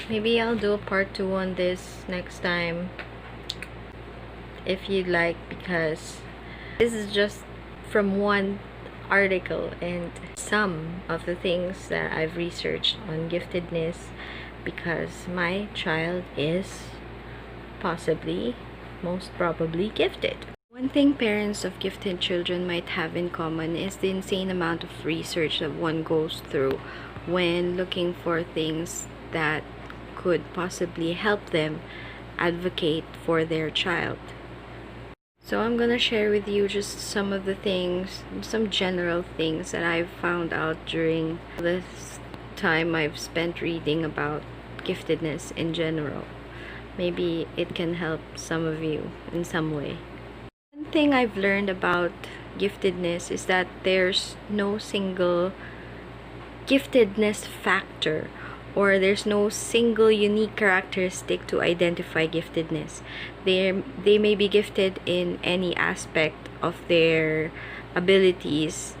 Maybe I'll do a part 2 on this next time if you'd like, because this is just from one article and some of the things that I've researched on giftedness, because my child is possibly, most probably gifted. One thing parents of gifted children might have in common is the insane amount of research that one goes through when looking for things that could possibly help them advocate for their child. So I'm gonna share with you just some of the things, some general things that I've found out during this time I've spent reading about giftedness in general. Maybe it can help some of you in some way. One thing I've learned about giftedness is that there's no single giftedness factor, or there's no single unique characteristic to identify giftedness. They may be gifted in any aspect of their abilities.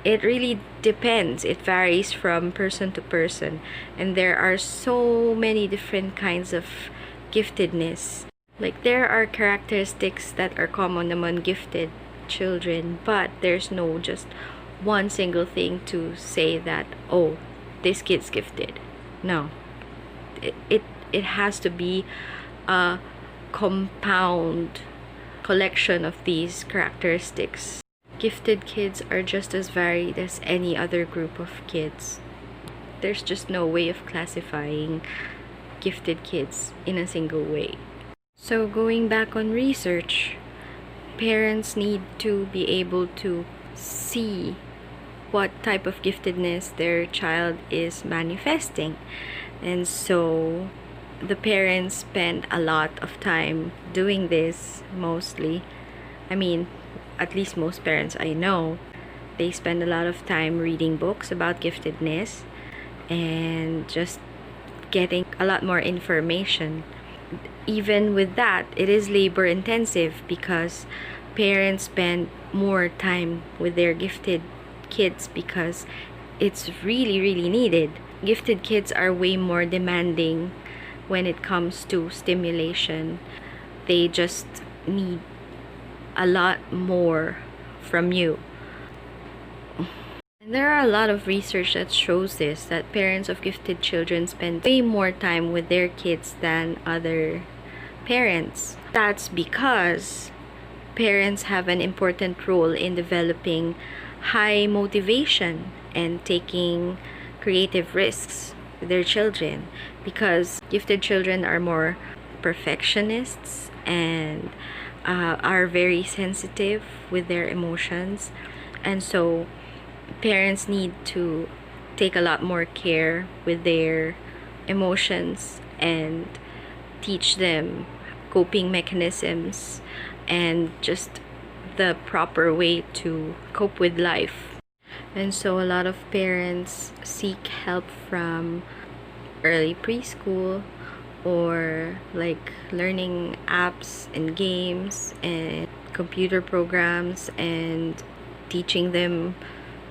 It really depends. It varies from person to person, and there are so many different kinds of giftedness. Like, there are characteristics that are common among gifted children, but there's no just one single thing to say that, oh, this kid's gifted. No, it has to be a compound collection of these characteristics. Gifted kids are just as varied as any other group of kids. There's just no way of classifying gifted kids in a single way. So going back on research, parents need to be able to see what type of giftedness their child is manifesting. And so the parents spend a lot of time doing this mostly. I mean, at least most parents I know, they spend a lot of time reading books about giftedness and just getting a lot more information. Even with that, it is labor intensive because parents spend more time with their gifted kids because it's really needed. Gifted kids are way more demanding when it comes to stimulation. They just need a lot more from you. And there are a lot of research that shows this, that parents of gifted children spend way more time with their kids than other parents. That's because parents have an important role in developing high motivation and taking creative risks with their children, because gifted children are more perfectionists and are very sensitive with their emotions, and so parents need to take a lot more care with their emotions and teach them coping mechanisms and just the proper way to cope with life. And so a lot of parents seek help from early preschool, or like learning apps and games and computer programs and teaching them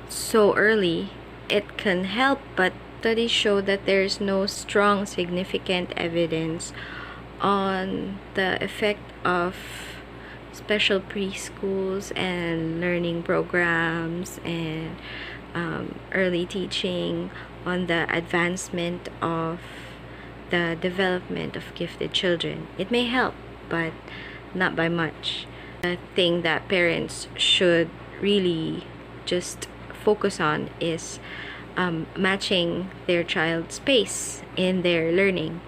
so early. It can help, but studies show that there's no strong significant evidence on the effect of special preschools and learning programs and early teaching on the advancement of the development of gifted children. It may help, but not by much. The thing that parents should really just focus on is matching their child's pace in their learning.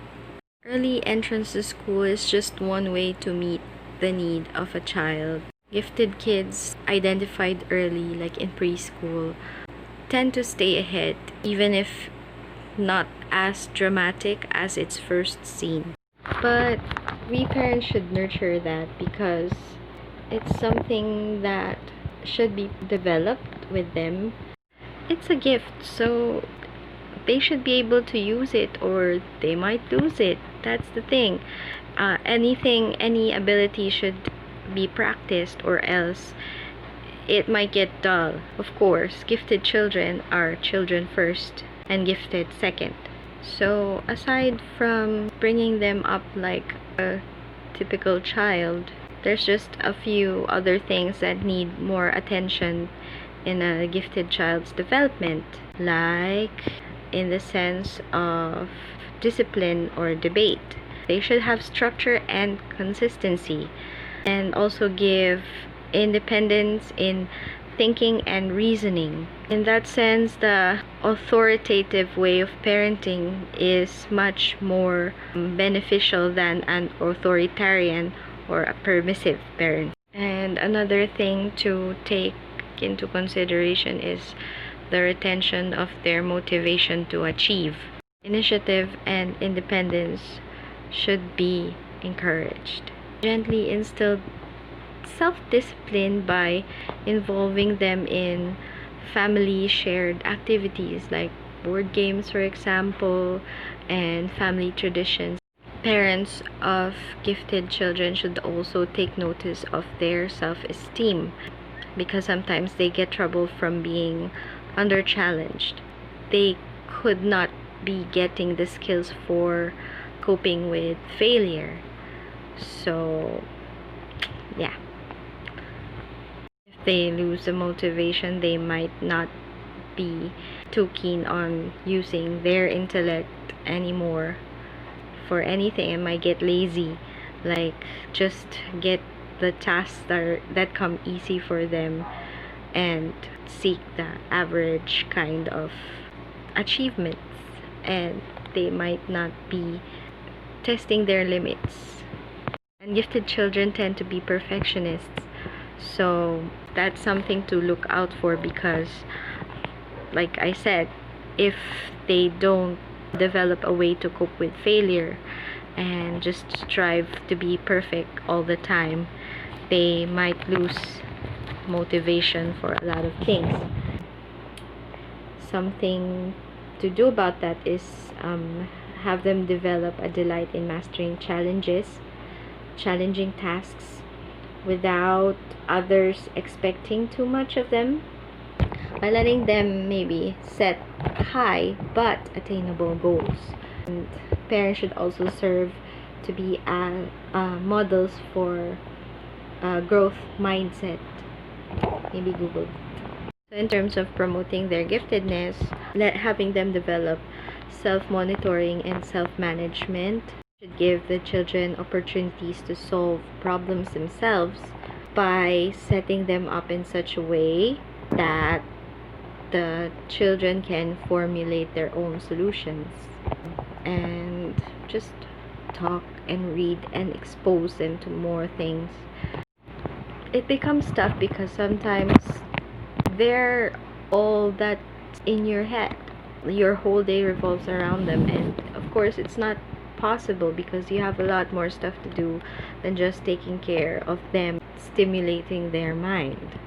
Early entrance to school is just one way to meet the need of a child. Gifted kids identified early, like in preschool, tend to stay ahead, even if not as dramatic as it's first seen. But we parents should nurture that, because it's something that should be developed with them. It's a gift, so they should be able to use it, or they might lose it. That's the thing. Any ability should be practiced, or else it might get dull. Of course, gifted children are children first and gifted second. So aside from bringing them up like a typical child, there's just a few other things that need more attention in a gifted child's development, like in the sense of discipline or debate. They should have structure and consistency, and also give independence in thinking and reasoning. In that sense, the authoritative way of parenting is much more beneficial than an authoritarian or a permissive parent. And another thing to take into consideration is the retention of their motivation to achieve. Initiative and independence should be encouraged. Gently instill self-discipline by involving them in family shared activities like board games, for example, and family traditions. Parents of gifted children should also take notice of their self-esteem, because sometimes they get trouble from being under challenged. They could not be getting the skills for coping with failure. So yeah, if they lose the motivation, they might not be too keen on using their intellect anymore for anything, and might get lazy, like just get the tasks that come easy for them and seek the average kind of achievements, and they might not be testing their limits. And gifted children tend to be perfectionists, so that's something to look out for, because like I said, if they don't develop a way to cope with failure and just strive to be perfect all the time, they might lose motivation for a lot of things. Something to do about that is have them develop a delight in mastering challenging tasks without others expecting too much of them, by letting them maybe set high but attainable goals. And parents should also serve to be models for growth mindset. Maybe Google. So in terms of promoting their giftedness, having them develop self-monitoring and self-management, should give the children opportunities to solve problems themselves by setting them up in such a way that the children can formulate their own solutions, and just talk and read and expose them to more things. It becomes tough because sometimes they're all that's in your head. Your whole day revolves around them, and of course it's not possible because you have a lot more stuff to do than just taking care of them, stimulating their mind.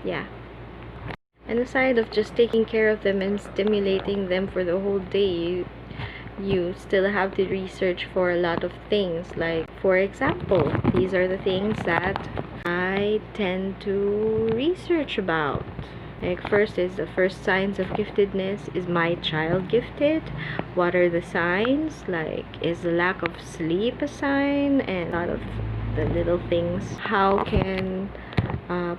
Yeah. And aside of just taking care of them and stimulating them for the whole day, you still have to research for a lot of things. Like, for example, these are the things that I tend to research about. Like, first is the first signs of giftedness. Is my child gifted? What are the signs? Like, is the lack of sleep a sign? And a lot of the little things. How can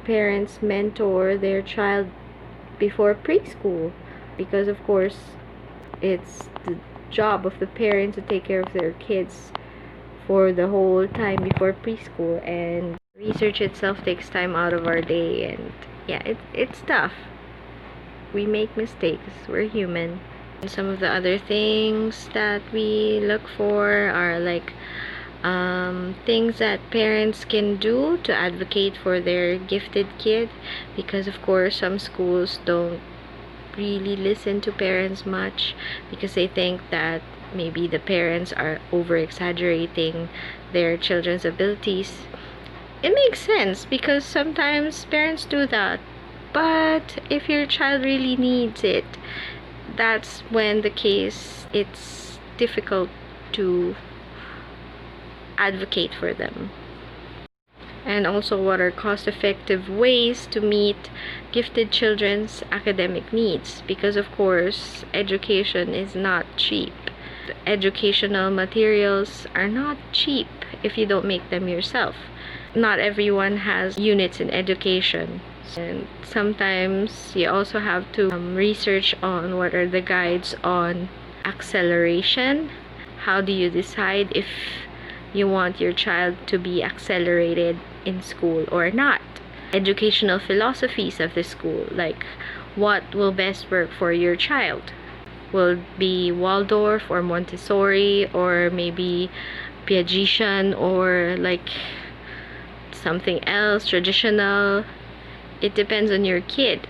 parents mentor their child before preschool? Because of course it's the job of the parent to take care of their kids for the whole time before preschool, and research itself takes time out of our day, and yeah, it's tough. We make mistakes, we're human. And some of the other things that we look for are like things that parents can do to advocate for their gifted kid, because of course some schools don't really listen to parents much because they think that maybe the parents are over exaggerating their children's abilities. It makes sense because sometimes parents do that, but if your child really needs it, that's when the case it's difficult to advocate for them. and also what are cost-effective ways to meet gifted children's academic needs, because of course education is not cheap. Educational materials are not cheap if you don't make them yourself. Not everyone has units in education, and sometimes you also have to research on what are the guides on acceleration. How do you decide if you want your child to be accelerated in school or not? Educational philosophies of the school, like what will best work for your child. Will it be Waldorf or Montessori or maybe Piagetian or like something else traditional? It depends on your kid.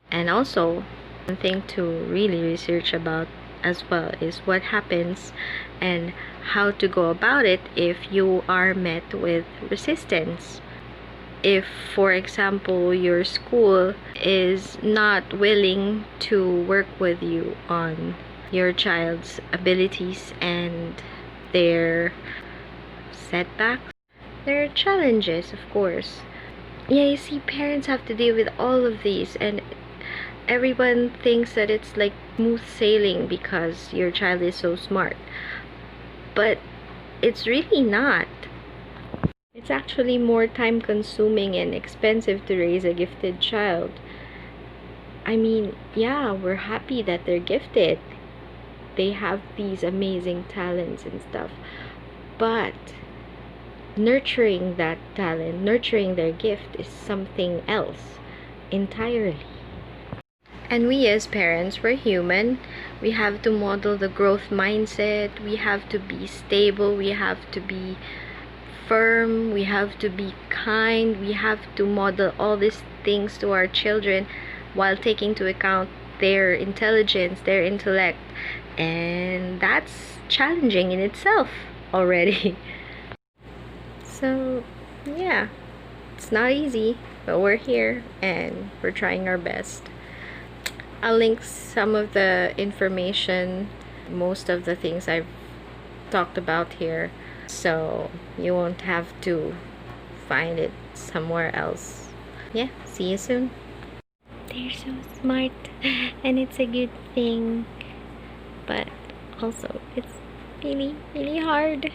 And also, one thing to really research about as well is what happens and how to go about it if you are met with resistance. If, for example, your school is not willing to work with you on your child's abilities and their setbacks, there are challenges, of course. Yeah, you see, parents have to deal with all of these, and everyone thinks that it's like smooth sailing because your child is so smart. But it's really not. It's actually more time consuming and expensive to raise a gifted child. I mean, yeah, we're happy that they're gifted. They have these amazing talents and stuff. But nurturing that talent, nurturing their gift is something else entirely. And we as parents, we're human. We have to model the growth mindset. We have to be stable. We have to be firm. We have to be kind. We have to model all these things to our children while taking into account their intelligence, their intellect. And that's challenging in itself already. So, yeah, it's not easy, but we're here and we're trying our best. I'll link some of the information, most of the things I've talked about here, so you won't have to find it somewhere else. Yeah, see you soon. They're so smart, and it's a good thing, but also it's really, really hard.